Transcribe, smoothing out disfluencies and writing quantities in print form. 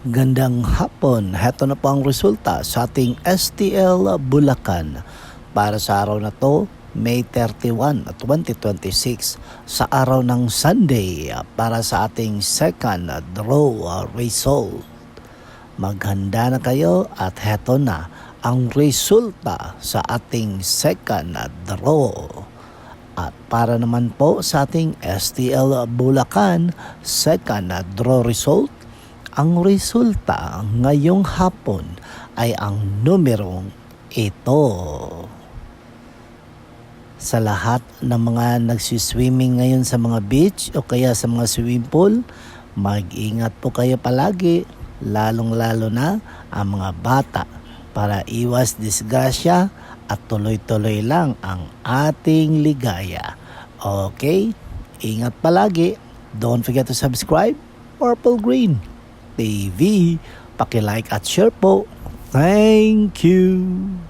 Gandang hapon, heto na po ang resulta sa ating STL Bulacan para sa araw na to, May 31, 2026 sa araw ng Sunday para sa ating second draw result. Maghanda na kayo at heto na ang resulta sa ating second draw. At para naman po sa ating STL Bulacan second draw result, ang resulta ngayong hapon ay ang numerong ito. Sa lahat ng mga nagsiswimming ngayon sa mga beach o kaya sa mga swimming pool, mag-ingat po kayo palagi, lalong-lalo na ang mga bata para iwas disgrasya at tuloy-tuloy lang ang ating ligaya. Okay? Ingat palagi. Don't forget to subscribe. Purple Green TV. Paki-like at share po. Thank you.